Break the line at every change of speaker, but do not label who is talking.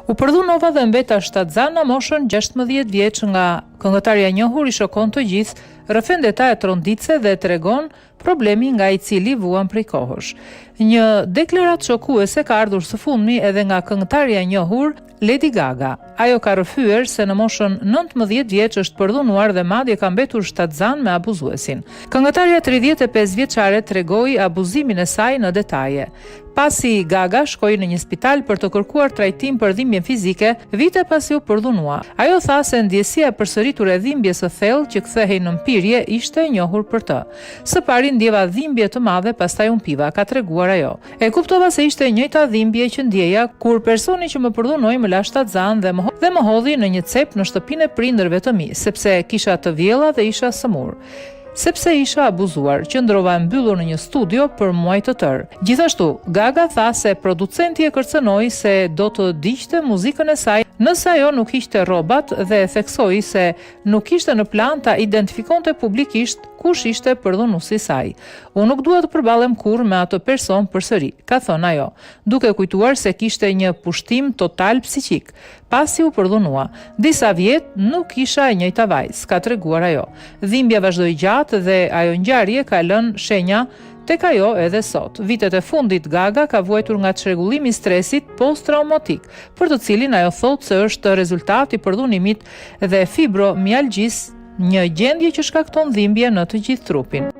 U përdhunova dhe mbeta shtatzan në moshën 16 vjeç nga këngëtarja e njohur i shokon të gjithë, rrëfen detaje tronditse dhe tregon problemi nga i cili vuan prej kohësh. Një deklarat shokuese ka ardhur së fundmi edhe nga këngëtarja e njohur Lady Gaga. Ajo ka rrëfyer se në moshën 19 vjeç është përdhunuar dhe madje ka mbetur shtatzan me abuzuesin. Këngëtarja 35 vjeçare tregoi abuzimin e saj në detaje. Pasi Gaga shkoi në një spital për të kërkuar trajtim për dhimbjen fizike, vite pasi u përdhunua. Ajo tha se ndjesia e përsëritur e dhimbjes së thellë që kthehej në mpirje ishte e njohur për të. Së pari ndjeva dhimbje të madhe, pastaj u mpiva, ka treguar ajo. E kuptova se ishte e njëjta dhimbje që ndjeja kur personi që më përdhunoi më la shtatzan dhe më hodhi në një cep në shtëpinë e prindërve të mi, sepse kisha të vjella dhe isha sëmur. Sepse isha abuzuar, qëndrova e mbyllur në një studio për muaj të tërë. Gjithashtu, Gaga tha se producenti e kërcënoi se do të diqte muzikën e saj nëse ajo nuk hiqte rrobat dhe e theksoi se nuk ishte në plan ta identifikonte publikisht kush ishte përdhunuesi i saj. Unë nuk dua të përballem kurrë me atë person përsëri, ka thënë ajo, duke kujtuar se kishte një pushtim total psiqik. Pasi u përdhunua, disa vjet nuk isha e njëjta vajzë, ka treguar ajo. Dhimbja vazhdoi gjatë dhe ajo ngjarje ka lënë shenja tek ajo edhe sot. Vitet e fundit Gaga ka vuajtur nga çrregullimi i stresit post-traumatik, për të cilin ajo thotë se është rezultat i përdhunimit dhe fibromialgjisë, një gjendje që shkakton dhimbje në të gjithë trupin.